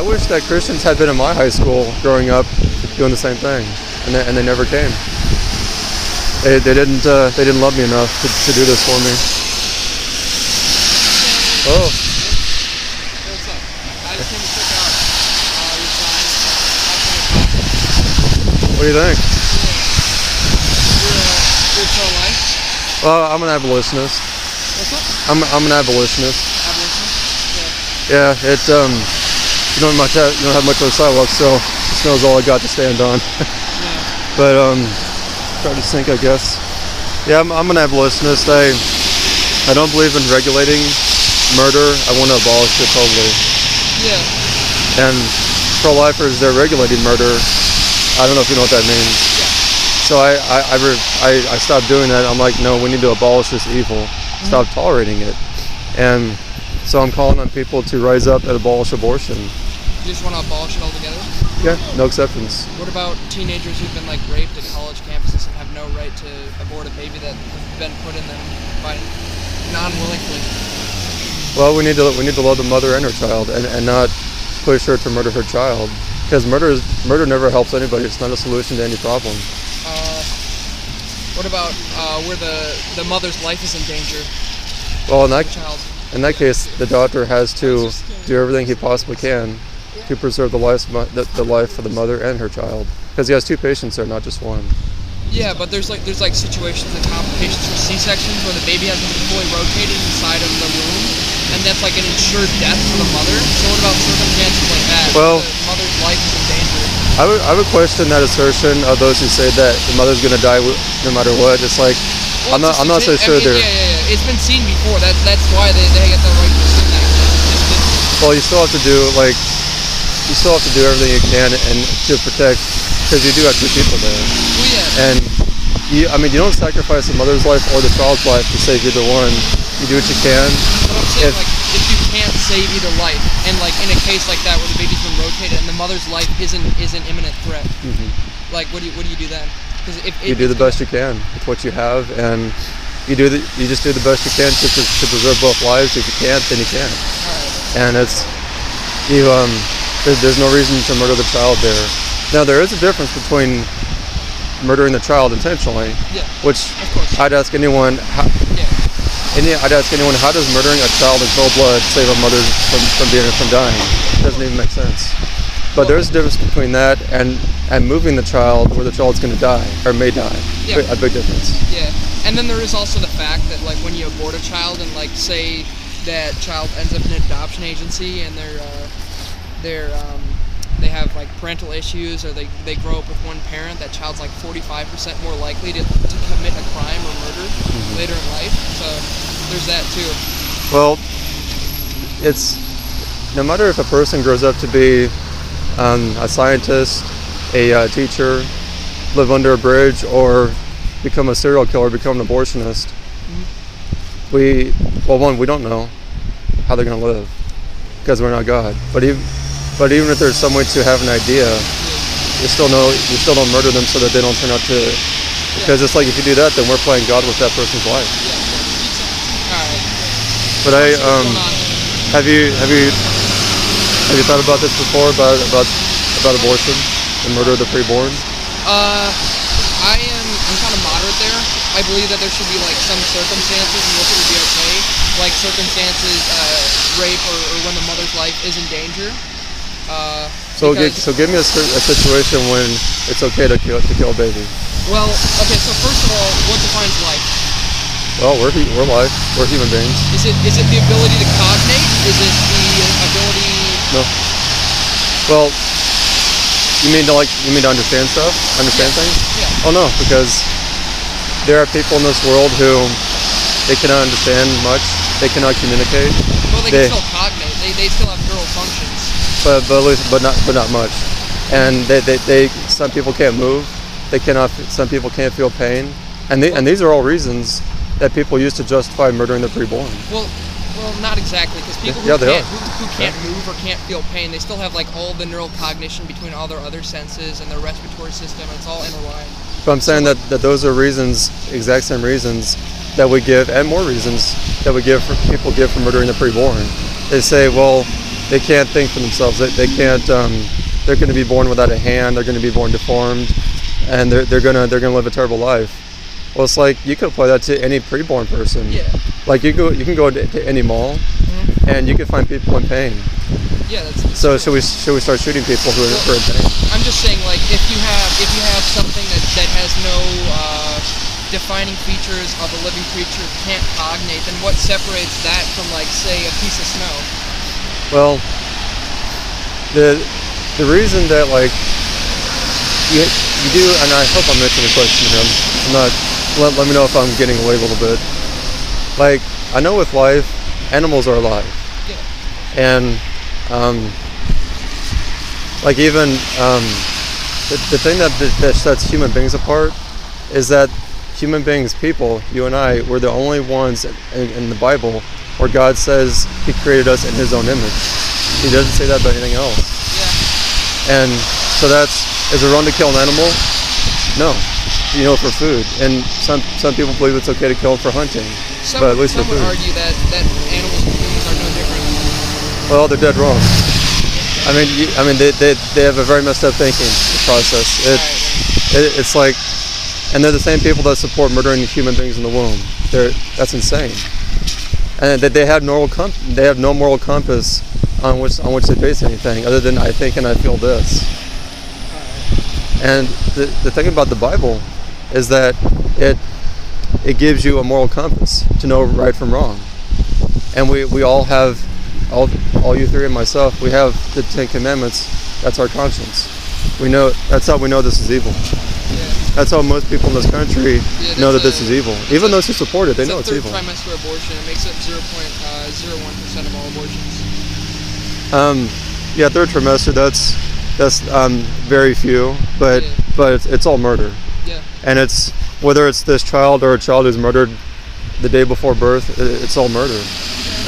wish that Christians had been in my high school growing up doing the same thing, and they never came. They didn't love me enough to do this for me. Oh. What's up? I just came to check out your sign. What do you think? You're pro-life? Well, I'm an abolitionist. What's up? I'm an abolitionist. Abolitionist? Yeah, you don't have much of a sidewalk, so the snow's all I got to stand on. Yeah. But try to sink, I guess. Yeah, I'm an abolitionist. I don't believe in regulating murder. I want to abolish it totally. Yeah. And pro-lifers, they're regulating murder. I don't know if you know what that means. Yeah. So I stopped doing that. I'm like, no, we need to abolish this evil. Stop tolerating it. And so I'm calling on people to rise up and abolish abortion. You just want to abolish it altogether? Yeah, no exceptions. What about teenagers who've been like raped at college campuses and have no right to abort a baby that has been put in them by non-willingly? Well, we need to love the mother and her child, and not push her to murder her child, because murder never helps anybody. It's not a solution to any problem. What about where the mother's life is in danger? Well, in that case, the doctor has to do everything he possibly can to preserve the life of the mother and her child, because he has two patients there, not just one. Yeah, but there's situations and complications for C-sections where the baby hasn't been fully rotated inside of the womb, and that's like an insured death for the mother. So what about circumstances like that? Well, the mother's life is in danger. I would question that assertion of those who say that the mother's going to die no matter what. It's like, well, I'm not so sure they're... Yeah. It's been seen before. That's why they get the right to assume that. Well, you still have to do everything you can and to protect, because you do have two people there. Well, yeah. And you don't sacrifice the mother's life or the child's life to save either one. You do what you can. But I'm saying, if you can't save either life, and like in a case like that where the baby's been rotated and the mother's life isn't imminent threat, like what do you do then? Because you do the best you can with what you have, and you just do the best you can to preserve both lives. If you can't, then you can't. Right. And there's no reason to murder the child there. Now there is a difference between murdering the child intentionally, which I'd ask anyone. I'd ask anyone, how does murdering a child in cold blood save a mother from dying? It doesn't even make sense. But there's a difference between that and moving the child where the child's going to die or may die. Yeah. A big difference. Yeah, and then there is also the fact that like when you abort a child and like say that child ends up in an adoption agency and they have like parental issues, or they grow up with one parent, that child's like 45% more likely to commit a crime or murder later in life. So there's that too. Well, it's no matter if a person grows up to be a scientist, a teacher, live under a bridge, or become a serial killer, become an abortionist. We don't know how they're going to live because we're not God. But even if there's some way to have an idea, you still don't murder them so that they don't turn out to. Because it's like if you do that, then we're playing God with that person's life. But have you thought about this before about abortion, the murder of the preborn? I'm kind of moderate there. I believe that there should be like some circumstances in which it would be okay, like circumstances, rape or when the mother's life is in danger. So give me a situation when it's okay to kill a baby. Well, okay. So first of all, what defines life? Well, we're life. We're human beings. Is it the ability to cognate? Is it the ability? No. Well, you mean to understand stuff? Understand things? Yeah. Oh no, because there are people in this world who they cannot understand much. They cannot communicate. Well, they can still cognate. They still have neural functions. But not much. And some people can't move. Some people can't feel pain. And these are all reasons that people use to justify murdering the preborn. Well, not exactly, because people who can't move or can't feel pain, they still have like all the neural cognition between all their other senses and their respiratory system. It's all interlined. But I'm saying that those are reasons, exact same reasons that we give, and more reasons that we give for murdering the preborn. They say, well, they can't think for themselves. They can't. They're going to be born without a hand. They're going to be born deformed, and they're going to live a terrible life. Well, it's like you could apply that to any preborn person. Yeah. Like you can go to any mall, and you can find people in pain. Yeah, that's so should we start shooting people who are in pain? I'm just saying, like, if you have something that has no defining features of a living creature, can't cognate, then what separates that from, like, say, a piece of snow? Well, the reason that, like, you do, and I hope I'm answering the question here. I'm not. Let me know if I'm getting away a little bit. Like, I know with life, animals are alive, and like even the thing that sets human beings apart is that human beings, people, you and I, we're the only ones in the Bible where God says He created us in His own image. He doesn't say that about anything else. Yeah. And so is it wrong to kill an animal? No. For food. And some people believe it's okay to kill them for hunting. But at least some for food. Would argue that animals and humans are no different. Well, they're dead wrong. I mean, they have a very messed up thinking process. It's like, and they're the same people that support murdering human beings in the womb. That's insane. And they have no moral compass on which they base anything other than I think and I feel this. And the thing about the Bible is that it gives you a moral compass to know right from wrong. And we all have, all you three and myself, we have the Ten Commandments. That's our conscience. That's how we know this is evil. Yeah. That's how most people in this country know that this is evil. Even those who support it, they know it's evil. Third trimester abortion. It makes up 0.01% of all abortions. Yeah, third trimester. That's very few, but it's all murder. Yeah. And it's whether it's this child or a child who's murdered the day before birth, it's all murder.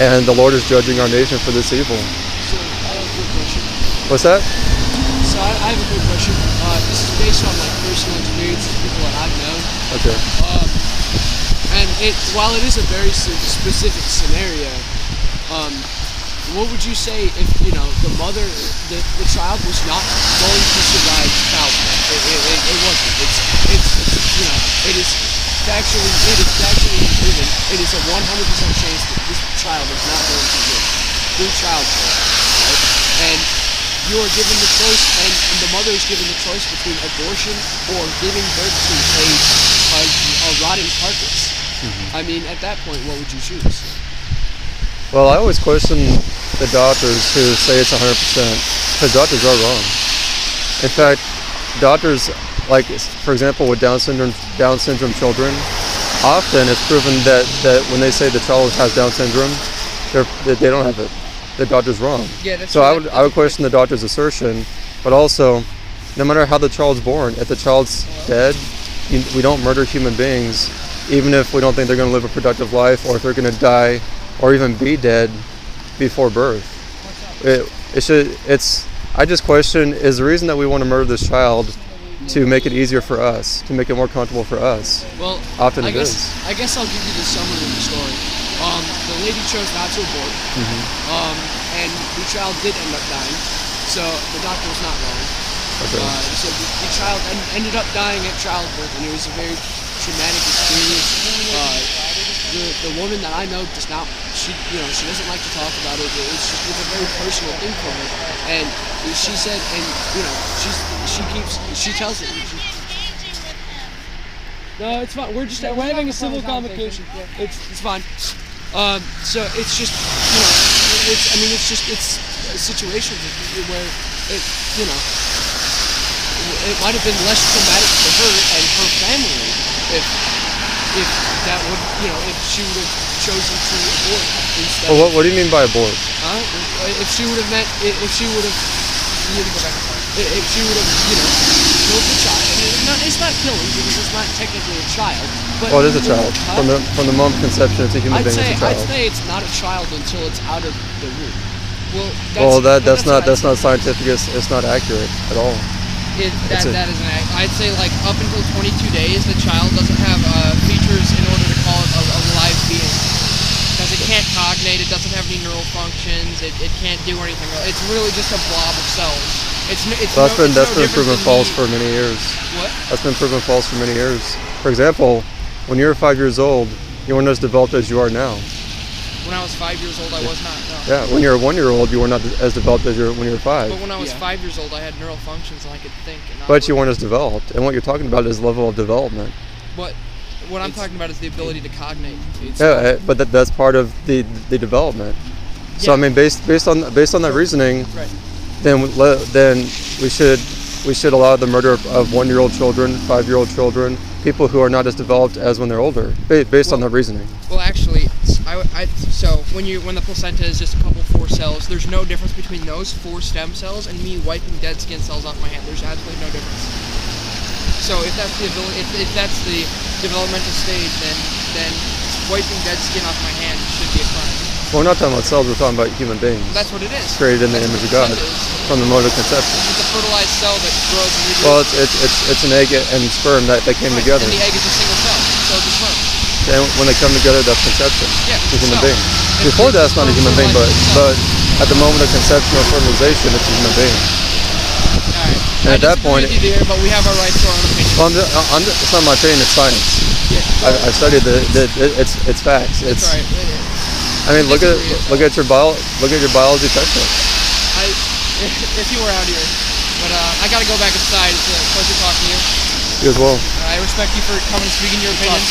And the Lord is judging our nation for this evil. So I have a quick question. What's that? So I have a quick question. This is based on like personal experiences, people that I've known. Okay. And while it is a very specific scenario, what would you say if the mother, the child was not going to survive childbirth? It wasn't. It is factually proven. It is a 100% chance that this child is not going to live through childbirth, right? And you are given the choice, and the mother is given the choice between abortion or giving birth to a rotting carcass. Mm-hmm. I mean, at that point, what would you choose? Well, I always question the doctors who say it's 100%, because doctors are wrong. In fact, doctors, like for example with Down syndrome children, often it's proven that when they say the child has Down syndrome, they don't have it. The doctor's wrong. Yeah, so I would question the doctor's assertion, but also, no matter how the child's born, if the child's dead, we don't murder human beings, even if we don't think they're going to live a productive life, or if they're going to die, or even be dead before birth. I just question, is the reason that we want to murder this child to make it easier for us, to make it more comfortable for us? Well, often I it is. I guess I'll give you the summary of the story. The lady chose not to abort, and the child did end up dying, so the doctor was not wrong. Okay. So the child ended up dying at childbirth, and it was a very traumatic experience. The woman that I know does not, she doesn't like to talk about it. It's a very personal thing for her, and she said, and she tells it. No, it's fine. We're having a civil convocation. It's fine. So it's just, it's situations where it might have been less traumatic for her and her family if that would, if she would have chosen to abort instead. Well, what do you mean by abort? If she would have, killed the child. It's not killing because it's not technically a child. But it is a child. From the moment of conception, it's a human being. It's a child. I'd say it's not a child until it's out of the womb. That's not scientific. It's not accurate at all. That isn't accurate. I'd say like up until 22 days, the child doesn't have features in order to call it a live being. Because it can't cognate. It doesn't have any neural functions. It can't do anything. It's really just a blob of cells. That's been proven false for many years. What? That's been proven false for many years. For example, when you were 5 years old, you weren't as developed as you are now. When I was 5 years old, I was not. No. Yeah, when you were a 1-year-old, you were not as developed as when you were 5. But when I was 5 years old, I had neural functions and I could think. But you weren't as developed. And what you're talking about is level of development. But what I'm talking about is the ability to cognate. But that's part of the development. Yeah. So I mean, based on that reasoning, right. then we should allow the murder of 1-year-old children, 5-year-old children, people who are not as developed as when they're older, based on that reasoning. Well, actually, so when the placenta is just a couple 4 cells, there's no difference between those 4 stem cells and me wiping dead skin cells off my hand. There's absolutely no difference. So if that's the developmental stage, then wiping dead skin off my hand should be a crime. Well, we're not talking about cells, we're talking about human beings. That's what it is. Created in the image of God from the mode of conception. It's a fertilized cell that grows and reproduces. Well, it's an egg and sperm that came together. And the egg is a single cell, so it's a sperm. And when they come together, that's conception. Yeah, it's a human being. It's Before that, it's not a human being, but at the moment of conception or fertilization, it's a human being. Alright. And at that point, but we have our right to our own opinion. Well, it's not my opinion; it's science. Yeah. I studied it's facts. That's right. I mean, look at your biology textbook. If you were out here, but I gotta go back inside. It's a pleasure talking to you. You as well. I respect you for coming and speaking your opinion.